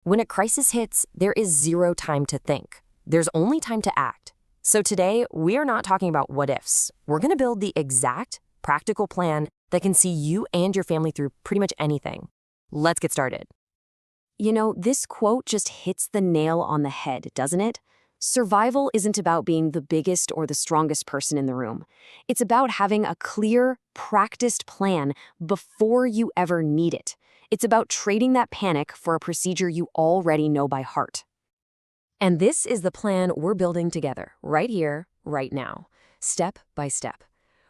When a crisis hits, there is zero time to think. There's only time to act. So today, we are not talking about what-ifs. We're going to build the exact, practical plan that can see you and your family through pretty much anything. Let's get started. You know, this quote just hits the nail on the head, doesn't it? Survival isn't about being the biggest or the strongest person in the room. It's about having a clear, practiced plan before you ever need it. It's about trading that panic for a procedure you already know by heart. And this is the plan we're building together, right here, right now, step by step.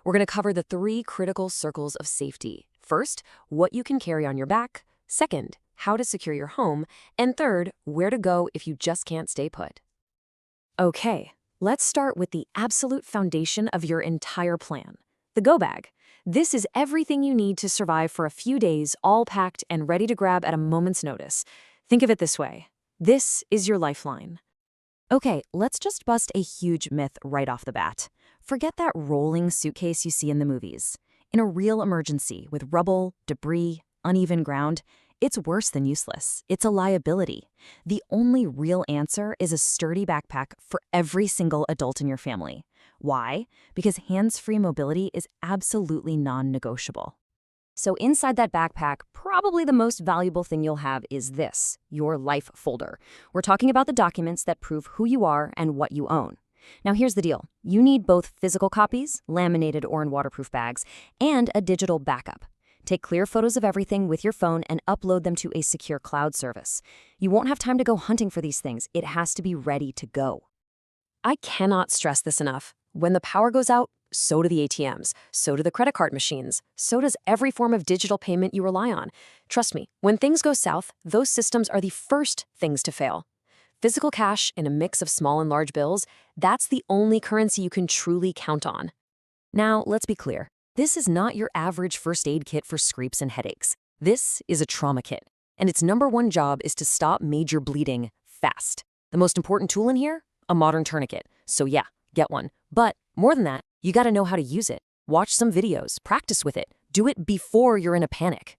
We're going to cover the 3 critical circles of safety. First, what you can carry on your back. Second, how to secure your home. And third, where to go if you just can't stay put. Okay, let's start with the absolute foundation of your entire plan, the go bag. This is everything you need to survive for a few days, all packed and ready to grab at a moment's notice. Think of it this way. This is your lifeline. Okay, let's just bust a huge myth right off the bat. Forget that rolling suitcase you see in the movies. In a real emergency with rubble, debris, uneven ground, it's worse than useless. It's a liability. The only real answer is a sturdy backpack for every single adult in your family. Why? Because hands-free mobility is absolutely non-negotiable. So inside that backpack, probably the most valuable thing you'll have is this, your life folder. We're talking about the documents that prove who you are and what you own. Now here's the deal. You need both physical copies, laminated or in waterproof bags, and a digital backup. Take clear photos of everything with your phone and upload them to a secure cloud service. You won't have time to go hunting for these things. It has to be ready to go. I cannot stress this enough. When the power goes out, so do the ATMs, so do the credit card machines, so does every form of digital payment you rely on. Trust me, when things go south, those systems are the first things to fail. Physical cash in a mix of small and large bills, that's the only currency you can truly count on. Now, let's be clear. This is not your average first aid kit for scrapes and headaches. This is a trauma kit, and its #1 job is to stop major bleeding fast. The most important tool in here? A modern tourniquet. So yeah, get one. But more than that, you gotta know how to use it. Watch some videos, practice with it. Do it before you're in a panic.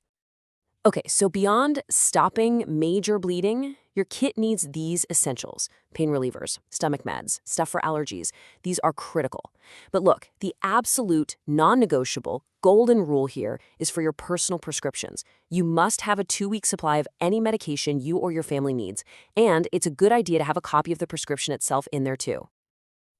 Okay, so beyond stopping major bleeding, your kit needs these essentials: pain relievers, stomach meds, stuff for allergies. These are critical. But look, the absolute, non-negotiable, golden rule here is for your personal prescriptions. You must have a 2-week supply of any medication you or your family needs, and it's a good idea to have a copy of the prescription itself in there too.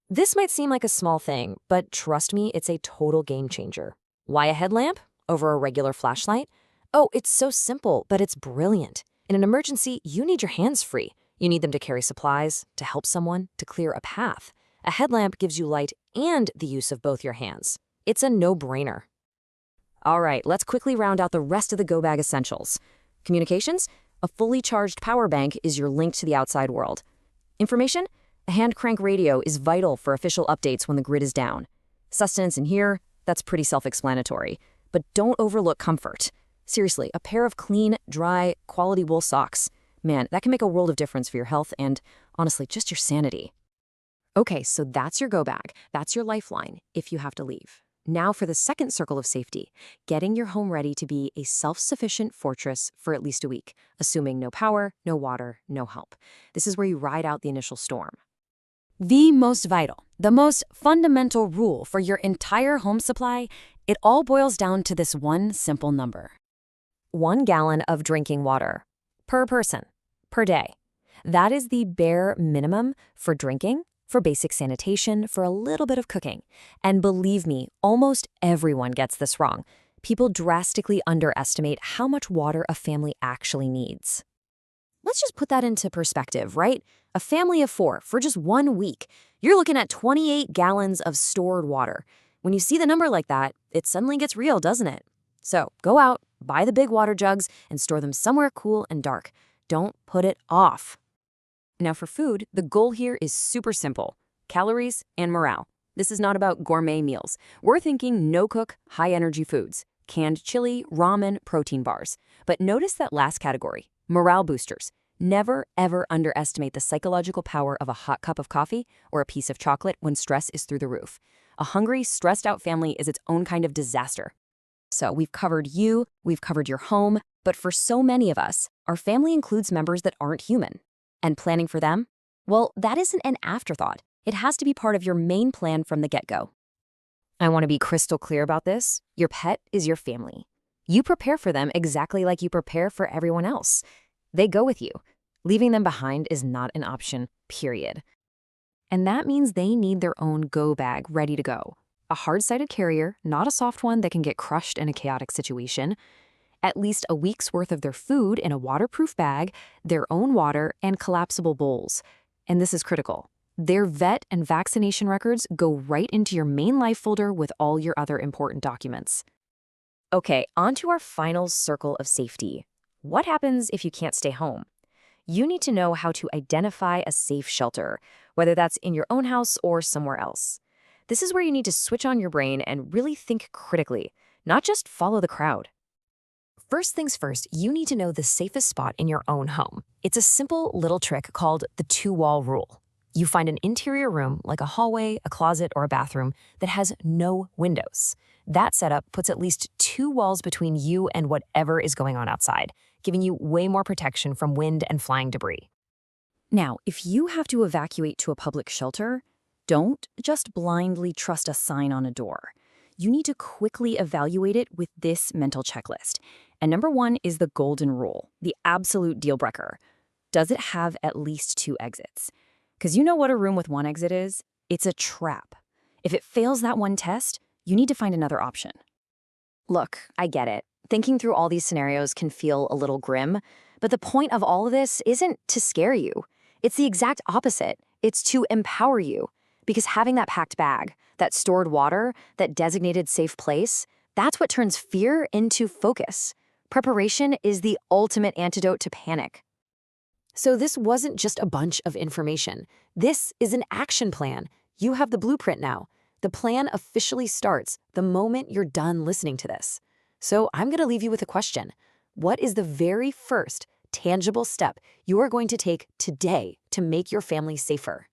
This might seem like a small thing, but trust me, it's a total game changer. Why a headlamp over a regular flashlight? Oh, it's so simple, but it's brilliant. In an emergency, you need your hands free. You need them to carry supplies, to help someone, to clear a path. A headlamp gives you light and the use of both your hands. It's a no-brainer. All right, let's quickly round out the rest of the go bag essentials. Communications? A fully charged power bank is your link to the outside world. Information? A hand crank radio is vital for official updates when the grid is down. Sustenance in here? That's pretty self-explanatory. But don't overlook comfort. Seriously, a pair of clean, dry, quality wool socks. Man, that can make a world of difference for your health and, honestly, just your sanity. Okay, so that's your go bag. That's your lifeline if you have to leave. Now for the second circle of safety, getting your home ready to be a self-sufficient fortress for at least a week, assuming no power, no water, no help. This is where you ride out the initial storm. The most vital, the most fundamental rule for your entire home supply, it all boils down to this one simple number. 1 gallon of drinking water per person, per day. That is the bare minimum for drinking, for basic sanitation, for a little bit of cooking. And believe me, almost everyone gets this wrong. People drastically underestimate how much water a family actually needs. Let's just put that into perspective, right? A family of 4 for just 1 week. You're looking at 28 gallons of stored water. When you see the number like that, it suddenly gets real, doesn't it? So go out, buy the big water jugs, and store them somewhere cool and dark. Don't put it off. Now for food, the goal here is super simple: calories and morale. This is not about gourmet meals. We're thinking no-cook, high-energy foods, canned chili, ramen, protein bars. But notice that last category, morale boosters. Never, ever underestimate the psychological power of a hot cup of coffee or a piece of chocolate when stress is through the roof. A hungry, stressed-out family is its own kind of disaster. So we've covered you, we've covered your home, But for so many of us, our family includes members that aren't human. And planning for them? Well, that isn't an afterthought. It has to be part of your main plan from the get-go. I want to be crystal clear about this. Your pet is your family. You prepare for them exactly like you prepare for everyone else. They go with you. Leaving them behind is not an option, period. And that means they need their own go bag ready to go. A hard-sided carrier, not a soft one that can get crushed in a chaotic situation. At least a week's worth of their food in a waterproof bag, their own water, and collapsible bowls. And this is critical. Their vet and vaccination records go right into your main life folder with all your other important documents. Okay, on to our final circle of safety. What happens if you can't stay home? You need to know how to identify a safe shelter, whether that's in your own house or somewhere else. This is where you need to switch on your brain and really think critically, not just follow the crowd. First things first, you need to know the safest spot in your own home. It's a simple little trick called the two-wall rule. You find an interior room, like a hallway, a closet, or a bathroom, that has no windows. That setup puts at least 2 walls between you and whatever is going on outside, giving you way more protection from wind and flying debris. Now, if you have to evacuate to a public shelter, don't just blindly trust a sign on a door. You need to quickly evaluate it with this mental checklist. And number 1 is the golden rule, the absolute deal breaker. Does it have at least 2 exits? Because you know what a room with 1 exit is? It's a trap. If it fails that one test, you need to find another option. Look, I get it. Thinking through all these scenarios can feel a little grim, but the point of all of this isn't to scare you. It's the exact opposite. It's to empower you. Because having that packed bag, that stored water, that designated safe place, that's what turns fear into focus. Preparation is the ultimate antidote to panic. So this wasn't just a bunch of information. This is an action plan. You have the blueprint now. The plan officially starts the moment you're done listening to this. So I'm going to leave you with a question. What is the very first tangible step you are going to take today to make your family safer?